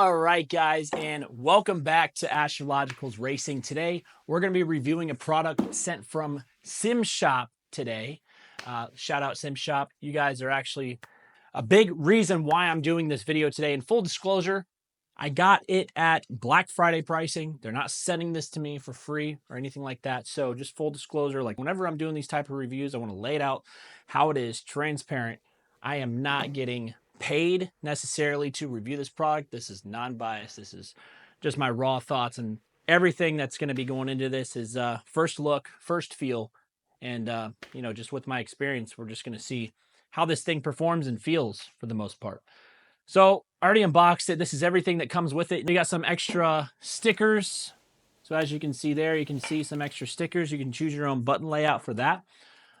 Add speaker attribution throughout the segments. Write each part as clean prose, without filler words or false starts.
Speaker 1: All right, guys, and welcome back to Astrological's Racing. Today, we're going to be reviewing a product sent from SimShop today. Shout out SimShop. You guys are actually a big reason why I'm doing this video today. In full disclosure, I got it at Black Friday pricing. They're not sending this to me for free or anything like that. So just full disclosure, like whenever I'm doing these type of reviews, I want to lay it out how it is, transparent. I am not getting paid necessarily to review this product. This is non-biased. This is just my raw thoughts, and everything that's going to be going into this is first look, first feel, and just with my experience, we're just going to see how this thing performs and feels for the most part. So I already unboxed it. This is everything that comes with it. You got some extra stickers. So as you can see there, you can see some extra stickers. You can choose your own button layout for that.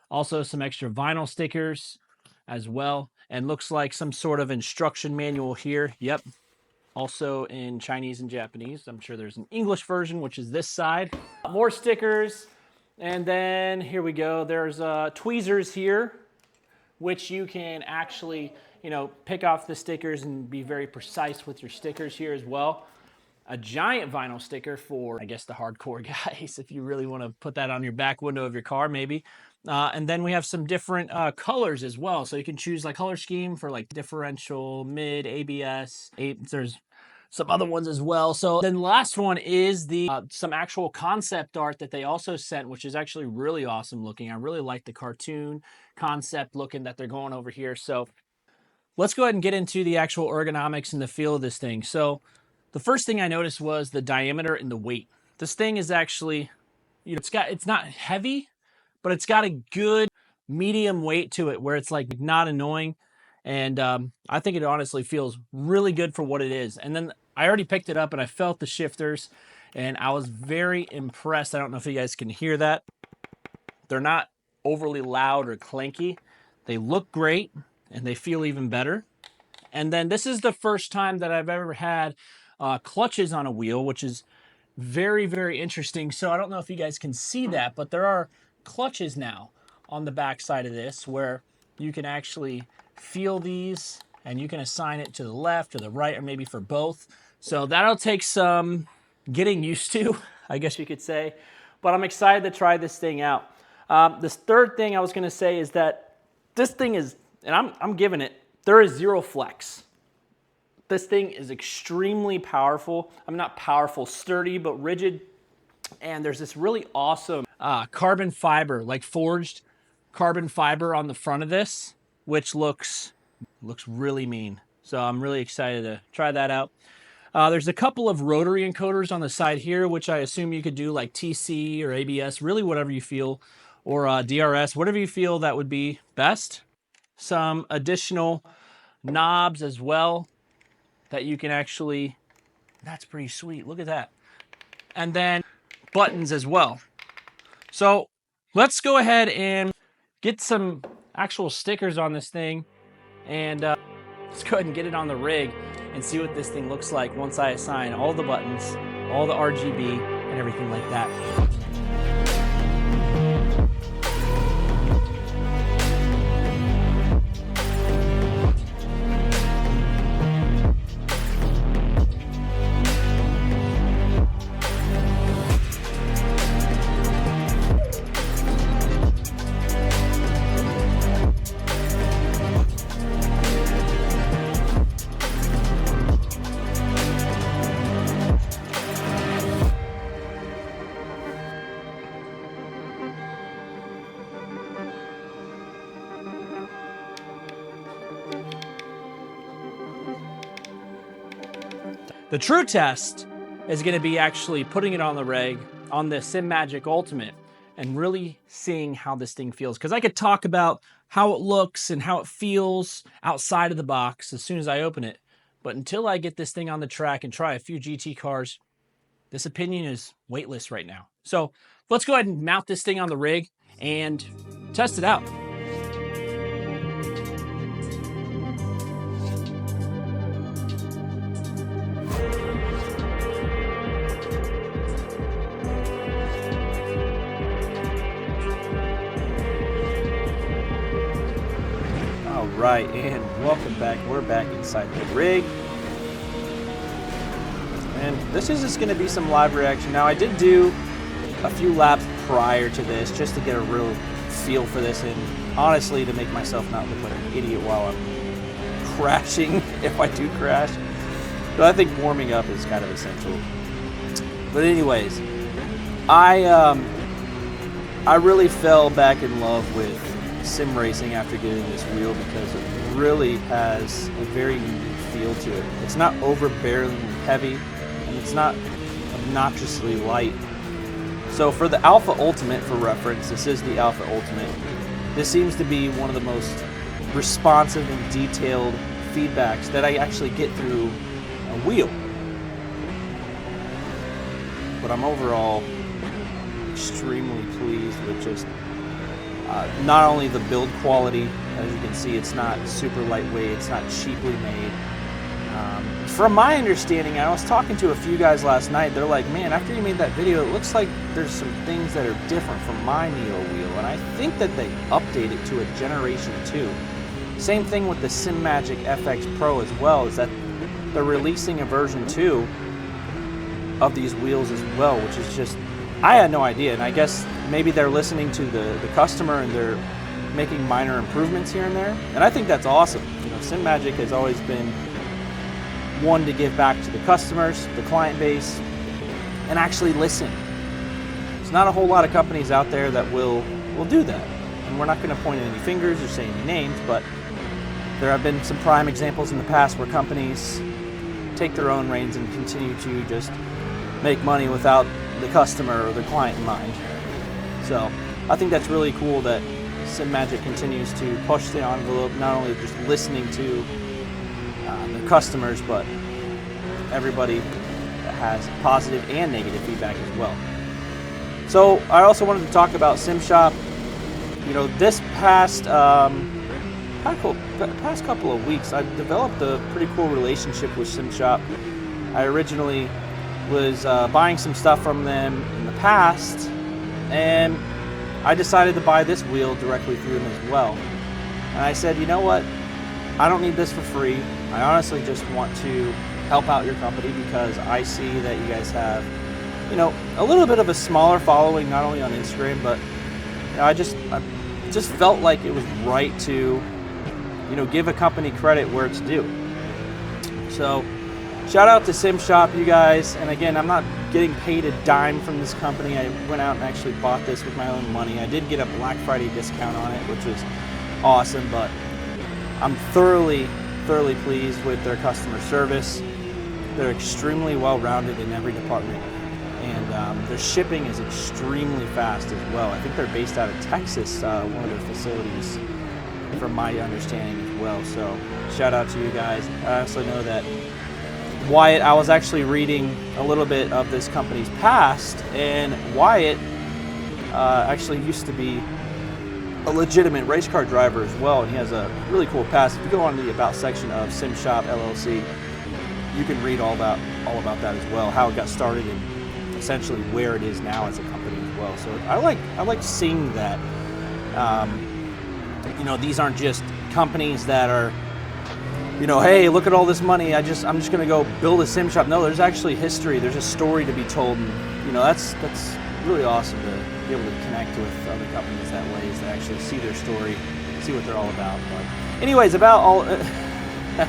Speaker 1: Also some extra vinyl stickers as well. And looks like some sort of instruction manual here. Yep. Also in Chinese and Japanese. I'm sure there's an English version, which is this side. More stickers. And then here we go. There's tweezers here, which you can actually, pick off the stickers and be very precise with your stickers here as well. A giant vinyl sticker for, I guess, the hardcore guys, if you really want to put that on your back window of your car, maybe. And then we have some different colors as well. So you can choose like color scheme for like differential, mid, ABS. There's some other ones as well. So then the last one is the some actual concept art that they also sent, which is actually really awesome looking. I really like the cartoon concept looking that they're going over here. So let's go ahead and get into the actual ergonomics and the feel of this thing. So the first thing I noticed was the diameter and the weight. This thing is actually, it's not heavy, but it's got a good medium weight to it where it's like not annoying. And I think it honestly feels really good for what it is. And then I already picked it up and I felt the shifters and I was very impressed. I don't know if you guys can hear that. They're not overly loud or clanky. They look great and they feel even better. And then this is the first time that I've ever had clutches on a wheel, which is very, very interesting. So I don't know if you guys can see that, but there are clutches now on the back side of this where you can actually feel these and you can assign it to the left or the right or maybe for both. So that'll take some getting used to, I guess you could say, but I'm excited to try this thing out. This third thing I was going to say is that this thing is, and I'm giving it, there is zero flex. This thing is extremely powerful. I'm not powerful, sturdy, but rigid. And there's this really awesome carbon fiber, like forged carbon fiber on the front of this, which looks really mean. So I'm really excited to try that out. There's a couple of rotary encoders on the side here, which I assume you could do like TC or ABS, really whatever you feel, or DRS, whatever you feel that would be best. Some additional knobs as well that you can actually, that's pretty sweet. Look at that. And then buttons as well. So let's go ahead and get some actual stickers on this thing and let's go ahead and get it on the rig and see what this thing looks like once I assign all the buttons, all the RGB and everything like that. The true test is going to be actually putting it on the rig on the Simagic Ultimate and really seeing how this thing feels. Because I could talk about how it looks and how it feels outside of the box as soon as I open it. But until I get this thing on the track and try a few GT cars, this opinion is weightless right now. So let's go ahead and mount this thing on the rig and test it out. All right, and welcome back. We're back inside the rig.
Speaker 2: and this is just going to be some live reaction. Now I did do a few laps prior to this just to get a real feel for this, and honestly to make myself not look like an idiot while I'm crashing if I do crash. So I think warming up is kind of essential. But anyways, I really fell back in love with sim racing after getting this wheel because it really has a very unique feel to it. It's not overbearingly heavy, and it's not obnoxiously light. So for the Alpha Ultimate, for reference, this is the Alpha Ultimate. This seems to be one of the most responsive and detailed feedbacks that I actually get through a wheel. But I'm overall extremely pleased with just not only the build quality. As you can see, it's not super lightweight, it's not cheaply made. From my understanding, I was talking to a few guys last night, they're like, man, after you made that video, it looks like there's some things that are different from my Neo wheel, and I think that they updated it to a Generation 2. Same thing with the Simagic FX Pro as well, is that they're releasing a version 2 of these wheels as well, which is just, I had no idea, and I guess maybe they're listening to the customer and they're making minor improvements here and there, and I think that's awesome. You know, Simagic has always been one to give back to the customers, the client base, and actually listen. There's not a whole lot of companies out there that will do that, and we're not going to point any fingers or say any names, but there have been some prime examples in the past where companies take their own reins and continue to just make money without the customer or the client in mind. So I think that's really cool that Simagic continues to push the envelope, not only just listening to the customers, but everybody that has positive and negative feedback as well. So I also wanted to talk about SimShop. You know, this past couple of weeks, I've developed a pretty cool relationship with SimShop. I originally was buying some stuff from them in the past, and I decided to buy this wheel directly through them as well. And I said, you know what? I don't need this for free. I honestly just want to help out your company because I see that you guys have, you know, a little bit of a smaller following, not only on Instagram, but you know, I just felt like it was right to, you know, give a company credit where it's due. So shout out to SimShop, you guys. And again, I'm not getting paid a dime from this company. I went out and actually bought this with my own money. I did get a Black Friday discount on it, which was awesome, but I'm thoroughly pleased with their customer service. They're extremely well-rounded in every department, and their shipping is extremely fast as well. I think they're based out of Texas, one of their facilities, from my understanding as well. So shout out to you guys. I also know that Wyatt, I was actually reading a little bit of this company's past, and Wyatt actually used to be a legitimate race car driver as well, and he has a really cool past. If you go on to the About section of SimShop LLC, you can read all about that as well, how it got started and essentially where it is now as a company as well. So I like seeing that. You know, these aren't just companies that are, you know, hey, look at all this money, I'm just going to go build a sim shop. No, there's actually history. There's a story to be told, and you know, that's really awesome to be able to connect with other companies that way, is to actually see their story, see what they're all about. But anyways, about all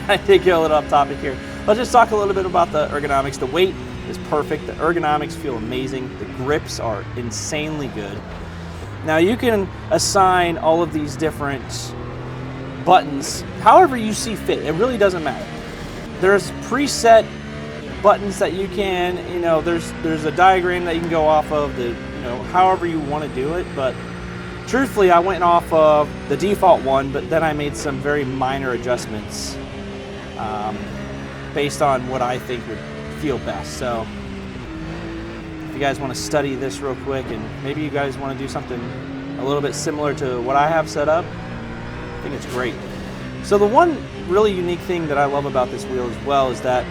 Speaker 2: I did get a little off topic here. Let's just talk a little bit about the ergonomics. The weight is perfect. The ergonomics feel amazing. The grips are insanely good. Now you can assign all of these different buttons however you see fit. It really doesn't matter. There's preset buttons that you can, you know, there's a diagram that you can go off of, the, you know, however you want to do it. But truthfully, I went off of the default one, but then I made some very minor adjustments based on what I think would feel best. So if you guys want to study this real quick, and maybe you guys want to do something a little bit similar to what I have set up, I think it's great. So the one really unique thing that I love about this wheel as well is that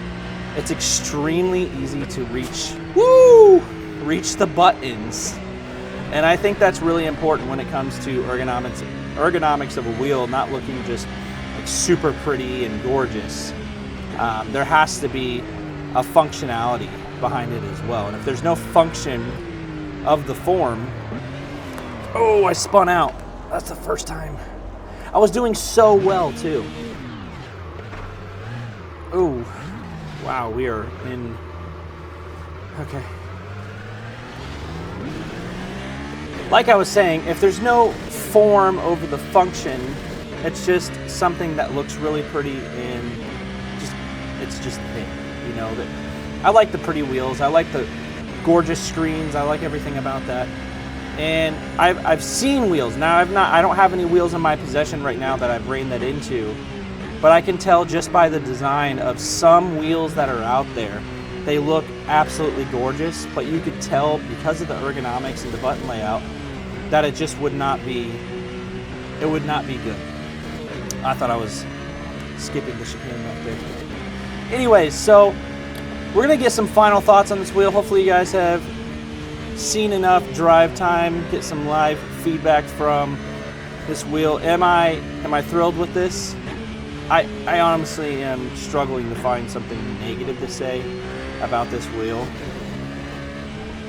Speaker 2: it's extremely easy to reach the buttons. And I think that's really important when it comes to ergonomics of a wheel, not looking just like super pretty and gorgeous. There has to be a functionality behind it as well. And if there's no function of the form, oh, I spun out. That's the first time. I was doing so well too. Oh, wow, we are in, okay. Like I was saying, if there's no form over the function, it's just something that looks really pretty and it's just there, you know. That I like the pretty wheels, I like the gorgeous screens, I like everything about that. And I've seen wheels. Now I don't have any wheels in my possession right now that I've reined that into, but I can tell just by the design of some wheels that are out there, they look absolutely gorgeous, but you could tell because of the ergonomics and the button layout that it just would not be good. I thought I was skipping the chicane up there. Anyways, so we're gonna get some final thoughts on this wheel. Hopefully you guys have seen enough drive time, get some live feedback from this wheel. Am I thrilled with this? I honestly am struggling to find something negative to say about this wheel.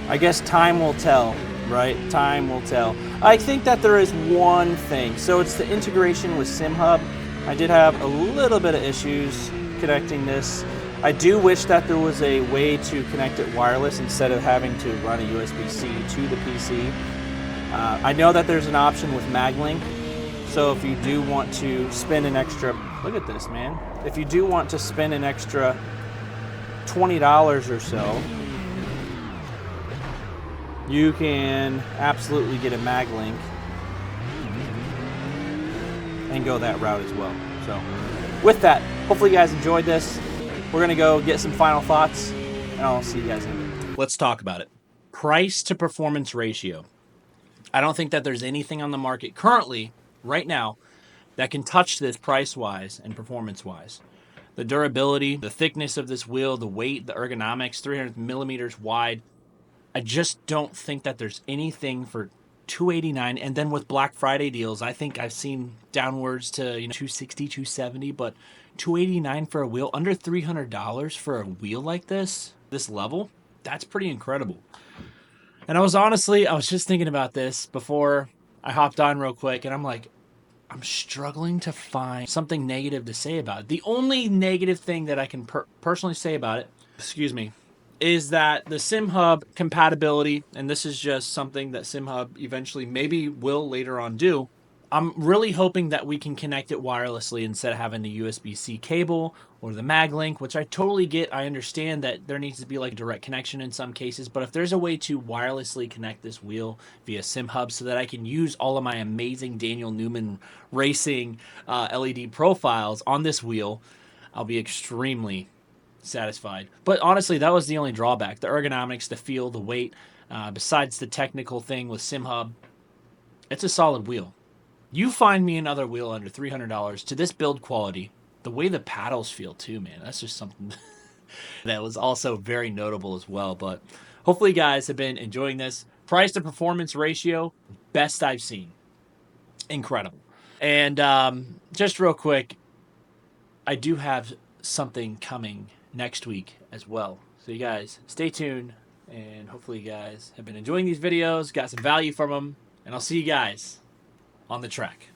Speaker 2: I guess time will tell, right? Time will tell. I think that there is one thing. So it's the integration with SimHub. I did have a little bit of issues connecting this. I do wish that there was a way to connect it wireless instead of having to run a USB-C to the PC. I know that there's an option with MagLink, so if you do want to spend an extra, look at this, man. If you do want to spend an extra $20 or so, you can absolutely get a MagLink and go that route as well. So with that, hopefully you guys enjoyed this. We're gonna go get some final thoughts, and I'll see you guys in a minute.
Speaker 1: Let's talk about it. Price to performance ratio. I don't think that there's anything on the market currently, right now, that can touch this price-wise and performance-wise. The durability, the thickness of this wheel, the weight, the ergonomics, 300 millimeters wide. I just don't think that there's anything for $289. And then with Black Friday deals, I think I've seen downwards to $260, $270, but $289 for a wheel, under $300 for a wheel like this level, that's pretty incredible. And I was just thinking about this before I hopped on real quick, and I'm like, I'm struggling to find something negative to say about it. The only negative thing that I can personally say about it, is that the SimHub compatibility, and this is just something that SimHub eventually maybe will later on do. I'm really hoping that we can connect it wirelessly instead of having the USB-C cable or the MagLink, which I totally get. I understand that there needs to be like a direct connection in some cases, but if there's a way to wirelessly connect this wheel via SimHub so that I can use all of my amazing Daniel Newman racing LED profiles on this wheel, I'll be extremely satisfied. But honestly, that was the only drawback. The ergonomics, the feel, the weight, besides the technical thing with SimHub, it's a solid wheel. You find me another wheel under $300 to this build quality. The way the paddles feel too, man, that's just something that was also very notable as well. But hopefully you guys have been enjoying this. Price to performance ratio, best I've seen. Incredible. And just real quick, I do have something coming next week as well. So you guys stay tuned, and hopefully you guys have been enjoying these videos, got some value from them, and I'll see you guys on the track.